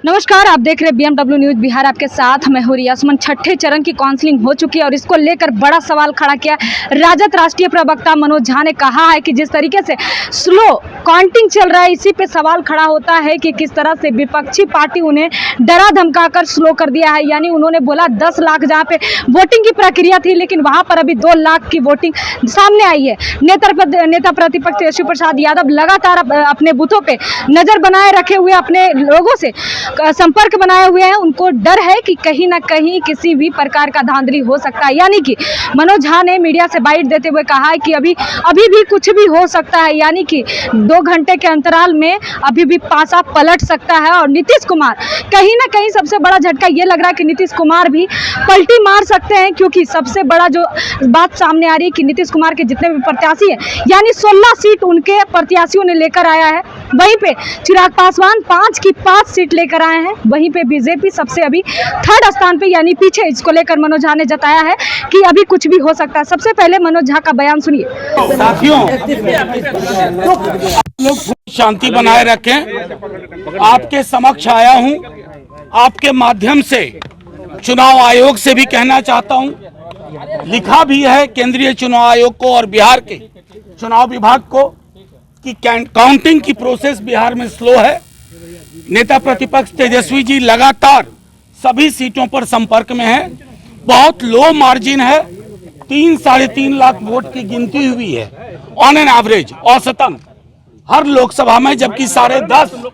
नमस्कार, आप देख रहे हैं BMW न्यूज बिहार। आपके साथ मैं हूं रियासमन। छठे चरण की काउंसलिंग हो चुकी है और इसको लेकर बड़ा सवाल खड़ा किया। राजद राष्ट्रीय प्रवक्ता मनोज झा ने कहा है कि जिस तरीके से स्लो काउंटिंग चल रहा है, इसी पे सवाल खड़ा होता है कि किस तरह से विपक्षी पार्टी उन्हें डरा धमकाकर स्लो कर दिया है। यानी उन्होंने बोला 10 लाख जहाँ पे वोटिंग की प्रक्रिया थी, लेकिन वहाँ पर अभी 2 लाख की वोटिंग सामने आई है। नेता प्रतिपक्ष तेजस्वी प्रसाद यादव लगातार अपने बूथों पे नजर बनाए रखे हुए अपने लोगों से संपर्क बनाए हुए हैं। उनको डर है कि कहीं ना कहीं किसी भी प्रकार का धांधली हो सकता है। यानी कि मनोज झा ने मीडिया से बाइट देते हुए कहा है कि अभी भी कुछ भी हो सकता है। यानी कि 2 घंटे के अंतराल में अभी भी पासा पलट सकता है। और नीतीश कुमार कहीं ना कहीं सबसे बड़ा झटका ये लग रहा है कि नीतीश कुमार भी पलटी मार सकते हैं, क्योंकि सबसे बड़ा जो बात सामने आ रही है कि नीतीश कुमार के जितने भी प्रत्याशी हैं, यानी 16 सीट उनके प्रत्याशियों ने लेकर आया है। वहीं पे चिराग पासवान 5 की 5 सीट लेकर आए हैं। वहीं पे बीजेपी सबसे अभी 3rd स्थान पे यानी पीछे। इसको लेकर मनोज झा ने जताया है कि अभी कुछ भी हो सकता है। सबसे पहले मनोज झा का बयान सुनिए। साथियों, लोग शांति बनाए रखें। आपके समक्ष आया हूं, आपके माध्यम से चुनाव आयोग से भी कहना चाहता हूं, लिखा भी है केंद्रीय चुनाव आयोग को और बिहार के चुनाव विभाग को कि काउंटिंग की प्रोसेस बिहार में स्लो है। नेता प्रतिपक्ष तेजस्वी जी लगातार सभी सीटों पर संपर्क में हैं। बहुत लो मार्जिन है, 3-3.5 लाख वोट की गिनती हुई है ऑन एन एवरेज, औसतन हर लोकसभा में, जबकि 10.5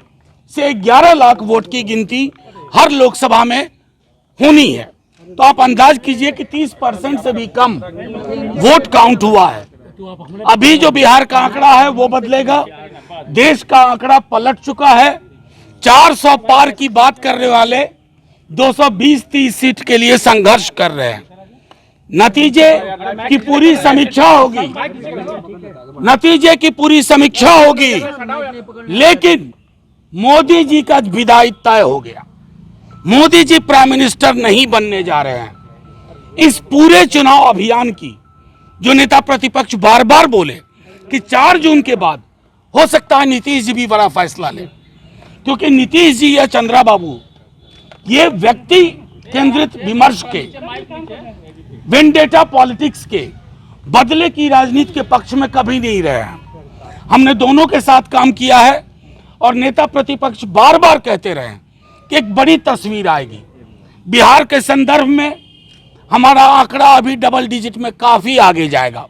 से 11 लाख वोट की गिनती हर लोकसभा में होनी है। तो आप अंदाज कीजिए कि 30% से भी कम वोट काउंट हुआ है। अभी जो बिहार का आंकड़ा है वो बदलेगा। देश का आंकड़ा पलट चुका है। 400 पार की बात करने वाले 220-30 सीट के लिए संघर्ष कर रहे हैं। नतीजे की पूरी समीक्षा होगी, लेकिन मोदी जी का विदाई तय हो गया। मोदी जी प्राइम मिनिस्टर नहीं बनने जा रहे हैं। इस पूरे चुनाव अभियान की जो नेता प्रतिपक्ष बार बार बोले कि 4 जून के बाद हो सकता है नीतीश जी भी बड़ा फैसला ले, क्योंकि नीतीश जी या चंद्रा बाबू ये व्यक्ति केंद्रित विमर्श के, वेंडेटा पॉलिटिक्स के, बदले की राजनीति के पक्ष में कभी नहीं रहे हैं। हमने दोनों के साथ काम किया है और नेता प्रतिपक्ष बार बार कहते रहे कि एक बड़ी तस्वीर आएगी। बिहार के संदर्भ में हमारा आंकड़ा अभी डबल डिजिट में काफी आगे जाएगा,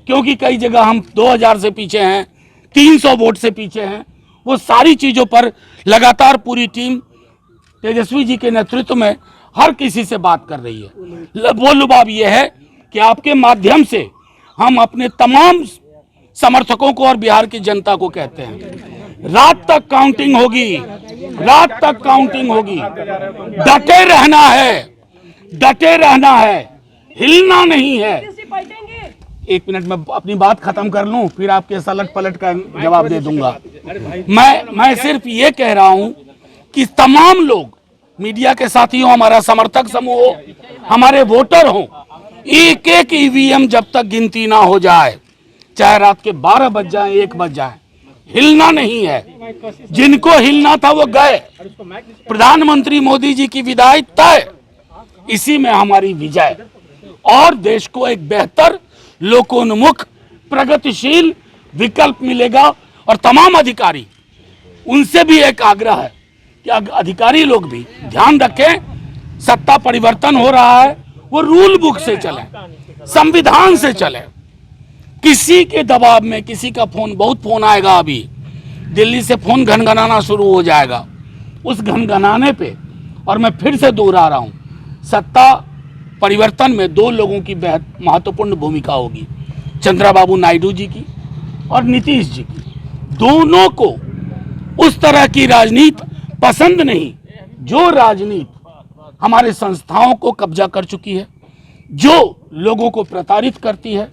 क्योंकि कई जगह हम 2000 से पीछे हैं, 300 वोट से पीछे हैं। वो सारी चीजों पर लगातार पूरी टीम तेजस्वी जी के नेतृत्व में हर किसी से बात कर रही है। वो लुभाव ये है कि आपके माध्यम से हम अपने तमाम समर्थकों को और बिहार की जनता को कहते हैं, रात तक काउंटिंग होगी, रात तक काउंटिंग होगी। डटे रहना है, हिलना नहीं है। 1 मिनट में अपनी बात खत्म कर लूं, फिर आपके सलट पलट का जवाब दे दूंगा। मैं सिर्फ ये कह रहा हूं कि तमाम लोग, मीडिया के साथी हो, हमारा समर्थक समूह हो, हमारे वोटर हो, एक ईवीएम जब तक गिनती ना हो जाए, चाहे रात के 12 बज जाए, 1 बज जाए, हिलना नहीं है। जिनको हिलना था वो गए। प्रधानमंत्री मोदी जी की विदाई तय। इसी में हमारी विजय और देश को एक बेहतर, लोकोन्मुख, प्रगतिशील विकल्प मिलेगा। और तमाम अधिकारी, उनसे भी एक आग्रह है कि अधिकारी लोग भी ध्यान रखें, सत्ता परिवर्तन हो रहा है, वो रूल बुक से चले, संविधान से चले। किसी के दबाव में किसी का बहुत फोन आएगा, अभी दिल्ली से फोन घनघनाना शुरू हो जाएगा। उस घनघनाने पे, और मैं फिर से दोहरा रहा हूं, सत्ता परिवर्तन में 2 लोगों की बेहद महत्वपूर्ण भूमिका होगी, चंद्रबाबू नायडू जी की और नीतीश जी की। दोनों को उस तरह की राजनीति पसंद नहीं, जो राजनीति हमारे संस्थाओं को कब्जा कर चुकी है, जो लोगों को प्रताड़ित करती है,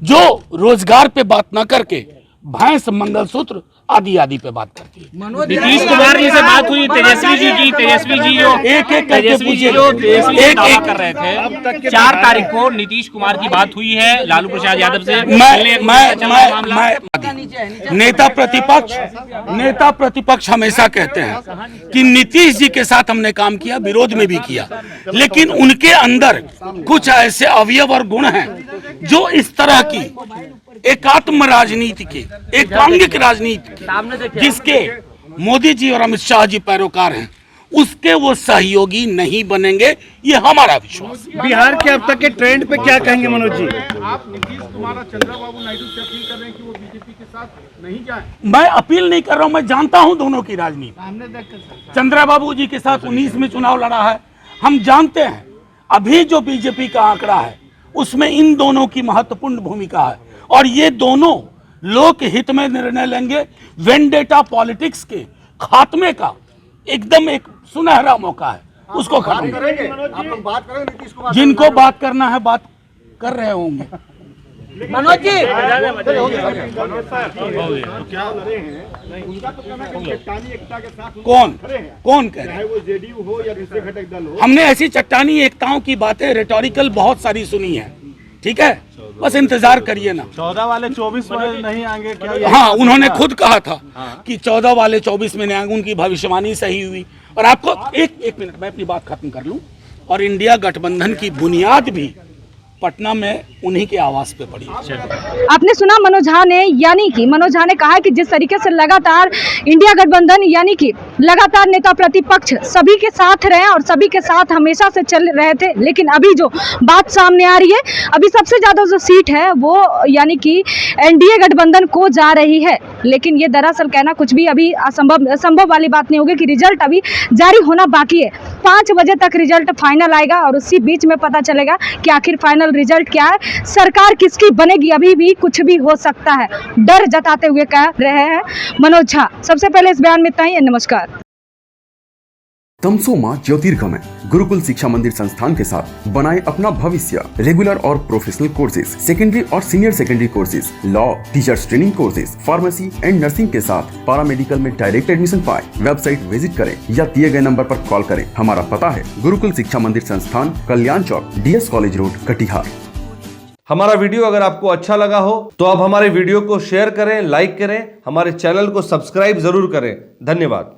जो रोजगार पे बात न करके भैंस मंगलसूत्र आदि आदि पे बात करती है। नीतीश कुमार जी से बात हुई, तेजस्वी जी की, तेजस्वी जी जो एक एक करके पूछिए, एक दावा कर रहे थे 4 तारीख को नीतीश कुमार की बात हुई है लालू प्रसाद यादव से। नेता प्रतिपक्ष हमेशा कहते हैं कि नीतीश जी के साथ हमने काम किया, विरोध में भी किया, लेकिन उनके अंदर कुछ ऐसे अवयव और गुण हैं जो इस तरह की एकात्म राजनीति के, एकांगिक राजनीति के, जिसके मोदी जी और अमित शाह जी पैरोकार हैं, उसके वो सहयोगी नहीं बनेंगे, ये हमारा विश्वास है। बिहार के अब तक के ट्रेंड पे क्या कहेंगे मनोज जी? आप नीतीश कुमार और चंद्रबाबू नायडू से अपील कर रहे हैं कि वो बीजेपी के साथ नहीं जाएं। मैं अपील नहीं कर रहा हूं, मैं जानता हूं दोनों की राजनीति। चंद्रबाबू जी के साथ 19 में चुनाव लड़ा है, हम जानते हैं। अभी जो बीजेपी का आंकड़ा है उसमें इन दोनों की महत्वपूर्ण भूमिका है, और ये दोनों लोक हित में निर्णय लेंगे। वेंडेटा पॉलिटिक्स के खात्मे का एकदम एक सुनहरा मौका है, उसको खत्म करेंगे। आप लोग बात करेंगे नीतीश कुमार, जिनको बात करना है बात कर रहे होंगे। मनोज जी क्या लड़े हैं उनका तो कहना है कि चट्टानी एकता के साथ कौन खड़े हैं, कौन कह रहे चाहे वो जेडीयू हो या दूसरे घटक दल हो। हमने ऐसी चट्टानी एकताओं की बातें रेटोरिकल बहुत सारी सुनी है, ठीक है, बस इंतजार करिए ना। 14 वाले 24 में नहीं आएंगे क्या? हाँ, उन्होंने खुद कहा था कि 14 वाले 24 में नहीं आएंगे, उनकी भविष्यवाणी सही हुई। और आपको एक मिनट मैं अपनी बात खत्म कर लूं। और इंडिया गठबंधन की बुनियाद भी पटना में उन्हीं के आवास पे पड़ी। आपने सुना मनोज झा ने, यानी कि मनोज झा ने कहा है कि जिस तरीके से लगातार इंडिया गठबंधन यानी कि लगातार नेता प्रतिपक्ष सभी के साथ रहे और सभी के साथ हमेशा से चल रहे थे, लेकिन अभी जो बात सामने आ रही है, अभी सबसे ज्यादा जो सीट है वो यानी कि एनडीए गठबंधन को जा रही है। लेकिन ये दरअसल कहना कुछ भी अभी असंभव वाली बात नहीं होगी कि रिजल्ट अभी जारी होना बाकी है। 5 बजे तक रिजल्ट फाइनल आएगा और उसी बीच में पता चलेगा कि आखिर फाइनल रिजल्ट क्या है, सरकार किसकी बनेगी। अभी भी कुछ भी हो सकता है, डर जताते हुए कह रहे हैं मनोज झा। सबसे पहले इस बयान में इतना ही, नमस्कार। तमसो मां ज्योतिर्गमय गुरुकुल शिक्षा मंदिर संस्थान के साथ बनाए अपना भविष्य। रेगुलर और प्रोफेशनल कोर्सेज, सेकेंडरी और senior secondary courses, law, teachers training courses, pharmacy and nursing के साथ पैरामेडिकल में डायरेक्ट एडमिशन पाए। वेबसाइट विजिट करें या दिए गए नंबर पर कॉल करें। हमारा पता है गुरुकुल शिक्षा मंदिर संस्थान, कल्याण चौक, DS कॉलेज रोड, कटिहार। हमारा वीडियो अगर आपको अच्छा लगा हो तो आप हमारे वीडियो को शेयर करें, लाइक करें, हमारे चैनल को सब्सक्राइब जरूर करें। धन्यवाद।